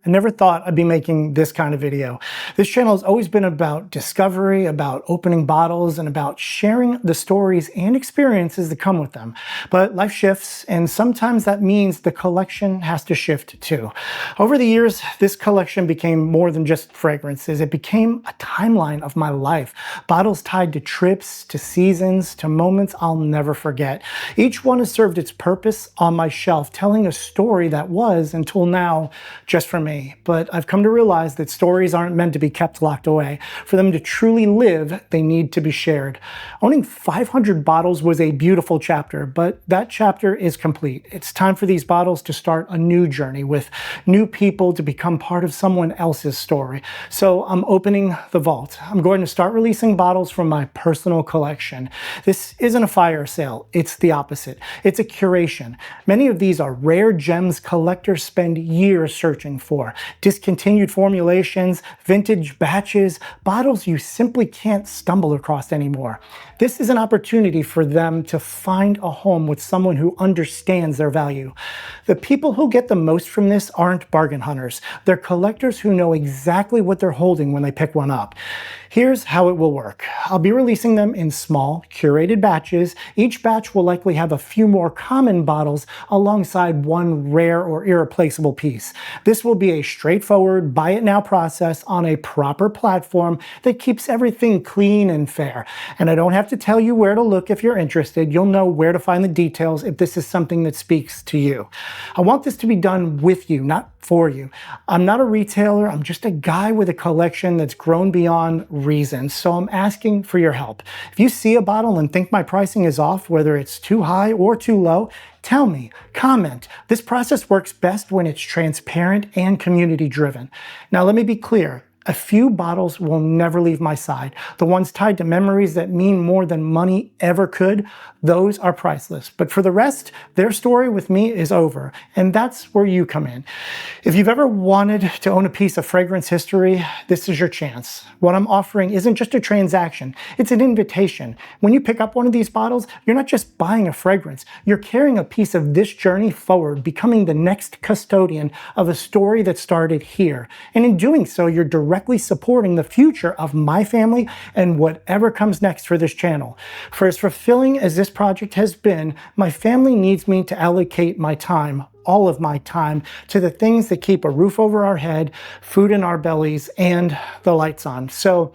I never thought I'd be making this kind of video. This channel has always been about discovery, about opening bottles, and about sharing the stories and experiences that come with them. But life shifts, and sometimes that means the collection has to shift too. Over the years, this collection became more than just fragrances. It became a timeline of my life. Bottles tied to trips, to seasons, to moments I'll never forget. Each one has served its purpose on my shelf, telling a story that was, until now, just for me. But I've come to realize that stories aren't meant to be kept locked away. For them to truly live, they need to be shared. Owning 500 bottles was a beautiful chapter, but that chapter is complete. It's time for these bottles to start a new journey with new people to become part of someone else's story. So I'm opening the vault. I'm going to start releasing bottles from my personal collection. This isn't a fire sale. It's the opposite. It's a curation. Many of these are rare gems collectors spend years searching for. Discontinued formulations, vintage batches, bottles you simply can't stumble across anymore. This is an opportunity for them to find a home with someone who understands their value. The people who get the most from this aren't bargain hunters. They're collectors who know exactly what they're holding when they pick one up. Here's how it will work. I'll be releasing them in small, curated batches. Each batch will likely have a few more common bottles alongside one rare or irreplaceable piece. This will be a straightforward buy it now process on a proper platform that keeps everything clean and fair. And I don't have to tell you where to look if you're interested. You'll know where to find the details if this is something that speaks to you. I want this to be done with you, not for you. I'm not a retailer. I'm just a guy with a collection that's grown beyond reason. So I'm asking for your help. If you see a bottle and think my pricing is off, whether it's too high or too low, tell me, comment. This process works best when it's transparent and community driven. Now let me be clear. A few bottles will never leave my side. The ones tied to memories that mean more than money ever could, those are priceless. But for the rest, their story with me is over. And that's where you come in. If you've ever wanted to own a piece of fragrance history, this is your chance. What I'm offering isn't just a transaction, it's an invitation. When you pick up one of these bottles, you're not just buying a fragrance, you're carrying a piece of this journey forward, becoming the next custodian of a story that started here. And in doing so, you're directly supporting the future of my family and whatever comes next for this channel. For as fulfilling as this project has been, my family needs me to allocate my time, all of my time, to the things that keep a roof over our head, food in our bellies, and the lights on. So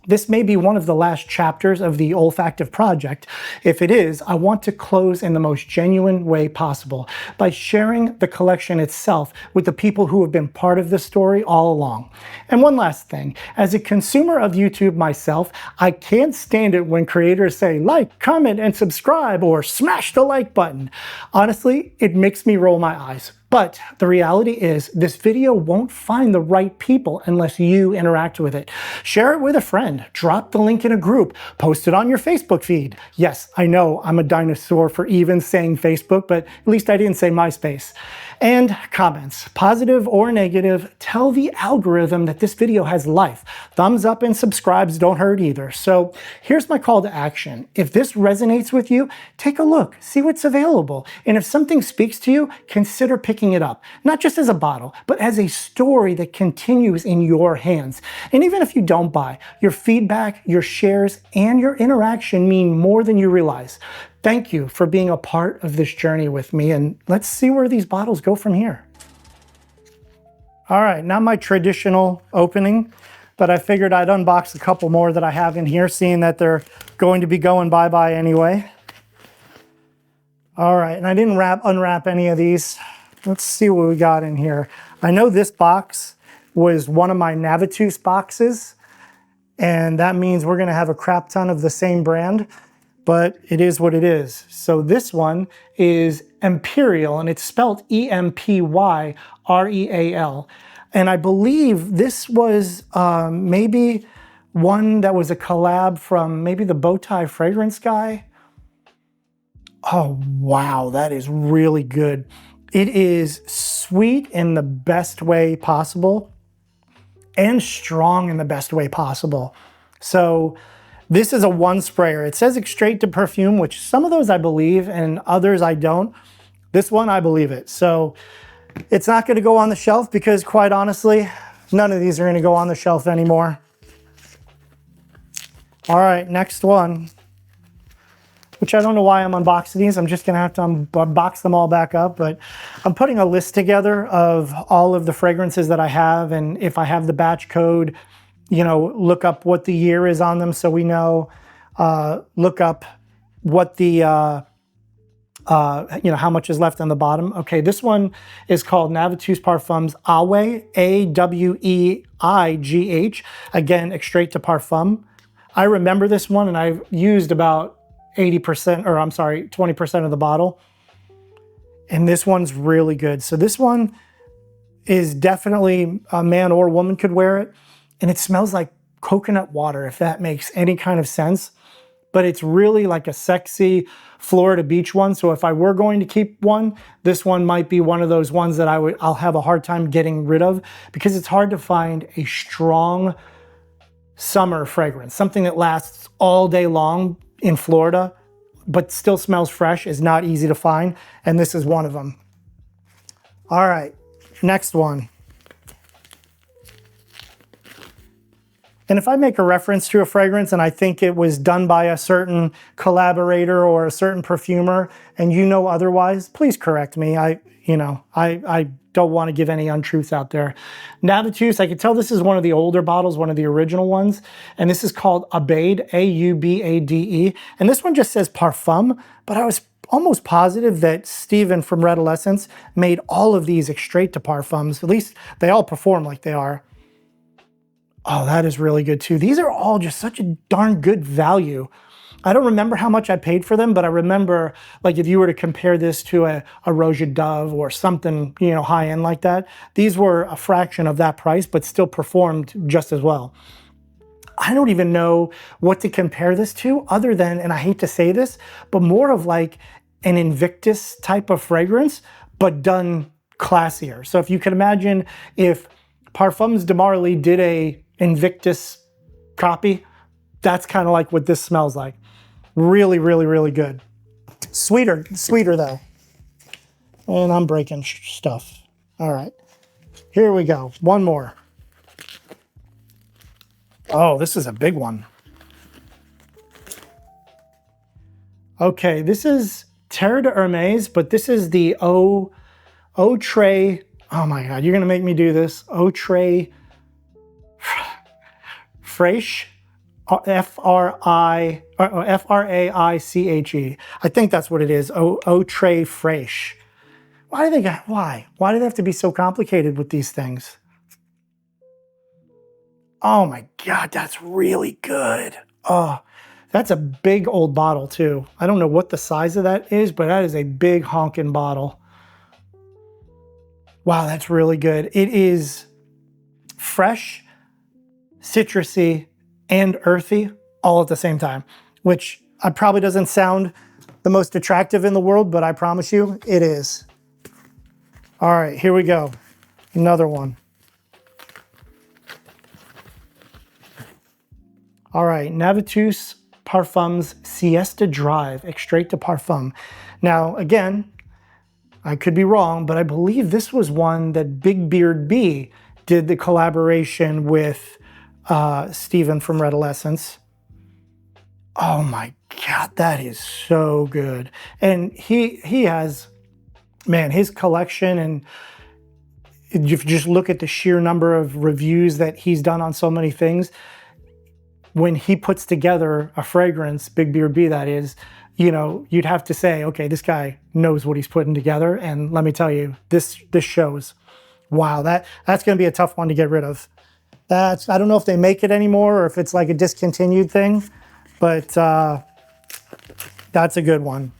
this may be one of the last chapters of the Olfactive project. If it is, I want to close in the most genuine way possible by sharing the collection itself with the people who have been part of this story all along. And one last thing, as a consumer of YouTube myself, I can't stand it when creators say like, comment, and subscribe, or smash the like button. Honestly, it makes me roll my eyes. But the reality is this video won't find the right people unless you interact with it. Share it with a friend, drop the link in a group, post it on your Facebook feed. Yes, I know I'm a dinosaur for even saying Facebook, but at least I didn't say MySpace. And comments, positive or negative, tell the algorithm that this video has life. Thumbs up and subscribes don't hurt either. So here's my call to action. If this resonates with you, take a look, see what's available. And if something speaks to you, consider picking it up. Not just as a bottle, but as a story that continues in your hands. And even if you don't buy, your feedback, your shares, and your interaction mean more than you realize. Thank you for being a part of this journey with me, and let's see where these bottles go from here. All right, not my traditional opening, but I figured I'd unbox a couple more that I have in here, seeing that they're going to be going bye-bye anyway. All right, and I didn't unwrap any of these. Let's see what we got in here. I know this box was one of my Navitus boxes, and that means we're gonna have a crap ton of the same brand, but it is what it is. So this one is Empyreal, and it's spelled E-M-P-Y-R-E-A-L. And I believe this was maybe one that was a collab from maybe the Bowtie fragrance guy. Oh, wow, that is really good. It is sweet in the best way possible and strong in the best way possible. So this is a one sprayer. It says straight to perfume, which some of those I believe and others I don't. This one, I believe it. So It's not going to go on the shelf because, quite honestly, none of these are going to go on the shelf anymore. All right, next one, which I don't know why I'm unboxing these. I'm just going to have to unbox them all back up, but I'm putting a list together of all of the fragrances that I have, and if I have the batch code, you know, look up what the year is on them so we know, look up what the, you know, how much is left on the bottom. Okay, this one is called Navitus Parfums Aweigh, A-W-E-I-G-H. Again, extrait de parfum. I remember this one, and I've used about 80%, or I'm sorry, 20% of the bottle. And this one's really good. So this one is definitely a man or woman could wear it. And it smells like coconut water, if that makes any kind of sense. But it's really like a sexy Florida beach one. So if I were going to keep one, this one might be one of those ones that I'll have a hard time getting rid of, because it's hard to find a strong summer fragrance. Something that lasts all day long in Florida, but still smells fresh, is not easy to find. And this is one of them. All right, next one. And if I make a reference to a fragrance and I think it was done by a certain collaborator or a certain perfumer and you know otherwise, please correct me. I don't want to give any untruths out there. Navitus, I can tell this is one of the older bottles, one of the original ones. And this is called Aubade, A-U-B-A-D-E. And this one just says parfum, but I was almost positive that Steven from Redolescence made all of these extrait de parfums. At least they all perform like they are. Oh, that is really good too. These are all just such a darn good value. I don't remember how much I paid for them, but I remember, like, if you were to compare this to a Rouge Dove or something, you know, high end like that, these were a fraction of that price, but still performed just as well. I don't even know what to compare this to other than, and I hate to say this, but more of like an Invictus type of fragrance, but done classier. So if you can imagine if Parfums de Marly did a Invictus copy, that's kind of like what this smells like. Really, really, really good. Sweeter though. And I'm breaking stuff. All right, here we go. One more. Oh, this is a big one. Okay, this is Terre de Hermes, but this is the Outre. Oh my God, you're gonna make me do this. Outre Fraiche, F-R-A-I-C-H-E. I think that's what it is. Outre Fraiche. Why do they have to be so complicated with these things? Oh my God, that's really good. Oh, that's a big old bottle too. I don't know what the size of that is, but that is a big honking bottle. Wow, that's really good. It is fresh, citrusy, and earthy all at the same time, which probably doesn't sound the most attractive in the world, but I promise you it is. All right, here we go. Another one. All right, Navitus Parfums Siesta Drive, extrait de parfum. Now, again, I could be wrong, but I believe this was one that Big Beard B did the collaboration with Steven from Redolescence. Oh my God, that is so good. And he has, man, his collection, and if you just look at the sheer number of reviews that he's done on so many things, when he puts together a fragrance, Big Beard B that is, you know, you'd have to say, okay, this guy knows what he's putting together. And let me tell you, this shows. Wow, that's going to be a tough one to get rid of. I don't know if they make it anymore or if it's like a discontinued thing, but that's a good one.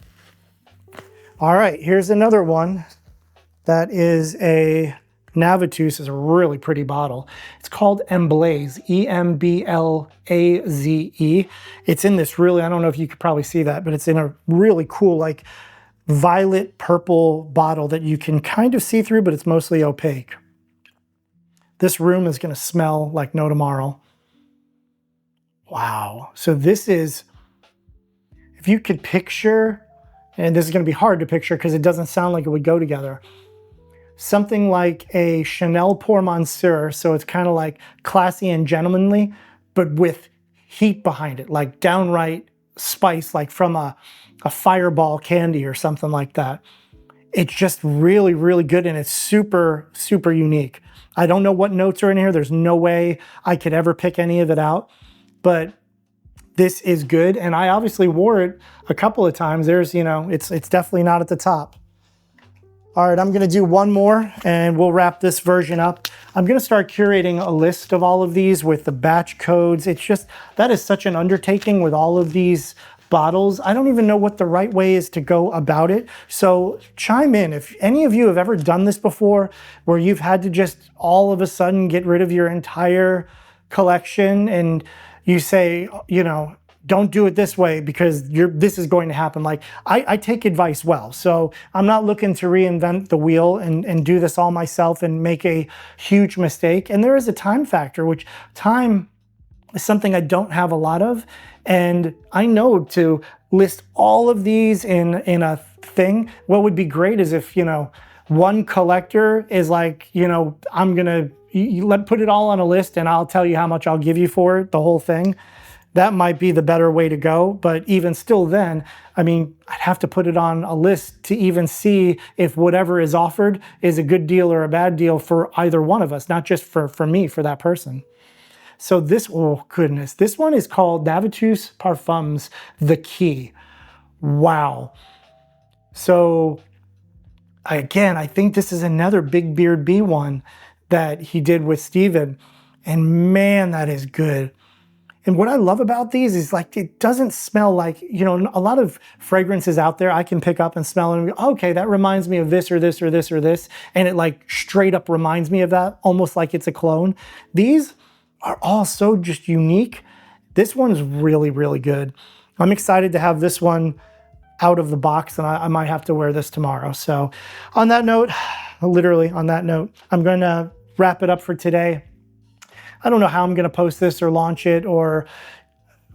All right, here's another one that is a Navitus, is a really pretty bottle. It's called Emblaze, E-M-B-L-A-Z-E. It's in this really, I don't know if you could probably see that, but it's in a really cool, like, violet purple bottle that you can kind of see through, but it's mostly opaque. This room is going to smell like no tomorrow. Wow. So this is, if you could picture, and this is going to be hard to picture because it doesn't sound like it would go together, something like a Chanel Pour Monsieur, so it's kind of like classy and gentlemanly, but with heat behind it, like downright spice, like from a Fireball candy or something like that. It's just really, really good, and it's super, super unique. I don't know what notes are in here. There's no way I could ever pick any of it out, but this is good. And I obviously wore it a couple of times. There's, you know, it's definitely not at the top. All right, I'm gonna do one more and we'll wrap this version up. I'm gonna start curating a list of all of these with the batch codes. It's just, that is such an undertaking with all of these bottles. I don't even know what the right way is to go about it. So chime in if any of you have ever done this before, where you've had to just all of a sudden get rid of your entire collection, and you say, you know, don't do it this way because this is going to happen. Like, I take advice well, so I'm not looking to reinvent the wheel and do this all myself and make a huge mistake. And there is a time factor, which time is something I don't have a lot of. And I know to list all of these in a thing, what would be great is if, you know, one collector is like, you know, I'm gonna put it all on a list and I'll tell you how much I'll give you for it, the whole thing. That might be the better way to go. But even still then, I mean, I'd have to put it on a list to even see if whatever is offered is a good deal or a bad deal for either one of us, not just for me, for that person. So this, oh goodness, this one is called Navitus Parfums, The Key. Wow. So again, I think this is another Big Beard Bee one that he did with Steven. And man, that is good. And what I love about these is, like, it doesn't smell like, you know, a lot of fragrances out there I can pick up and smell and go, okay, that reminds me of this or this or this or this. And it like straight up reminds me of that, almost like it's a clone. These are all so just unique. This one is really, really good. I'm excited to have this one out of the box, and I might have to wear this tomorrow. So on that note, literally on that note, I'm going to wrap it up for today. I don't know how I'm going to post this or launch it or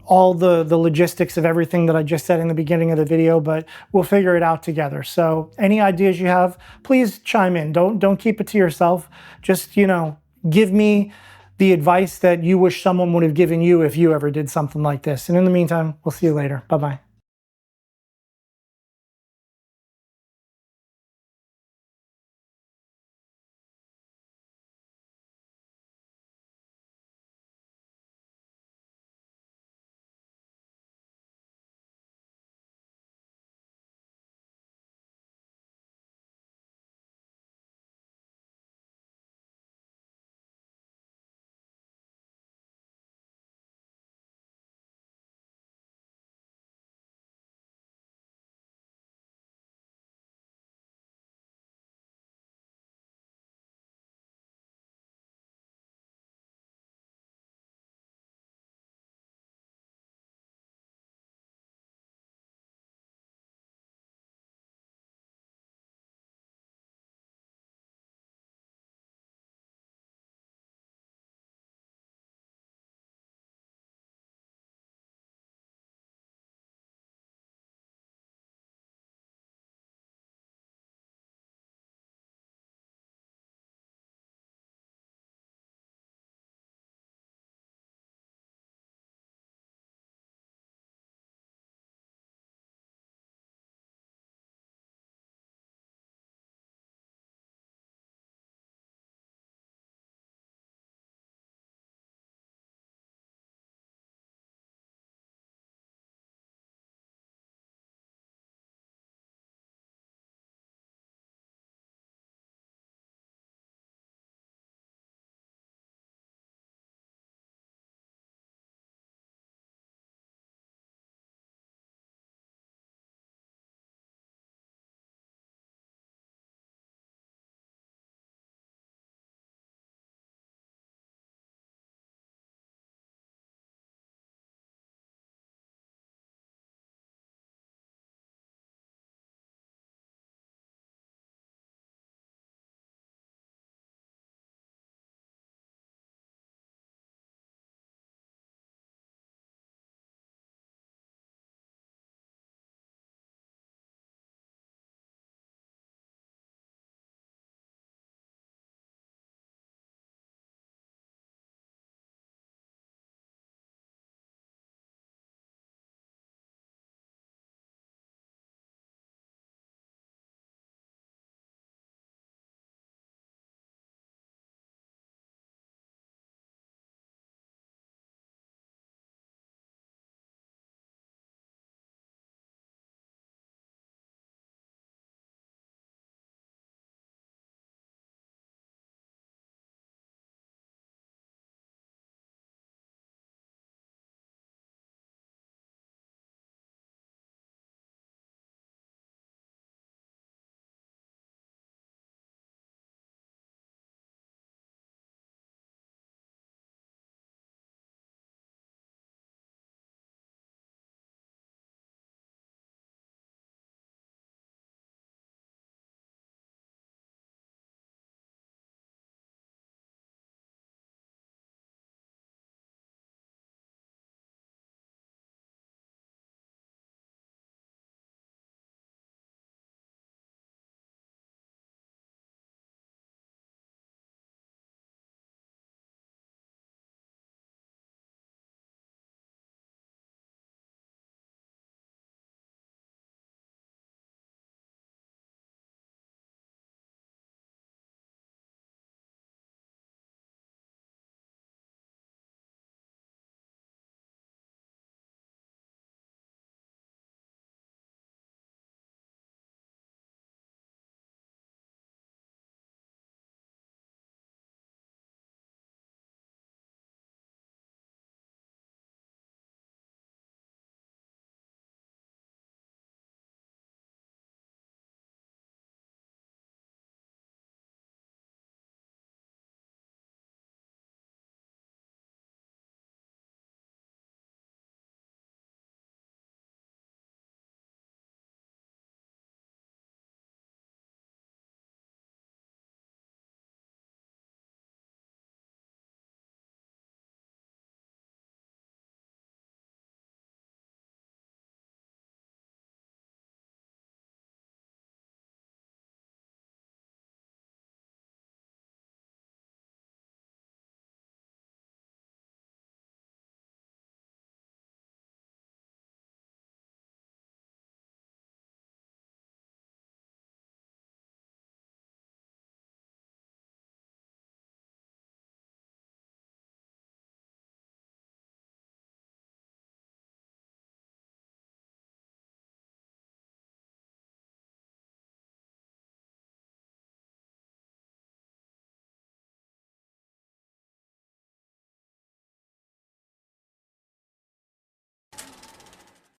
all the logistics of everything that I just said in the beginning of the video, but we'll figure it out together. So any ideas you have, please chime in. Don't keep it to yourself. Just, you know, give me the advice that you wish someone would have given you if you ever did something like this. And in the meantime, we'll see you later. Bye-bye.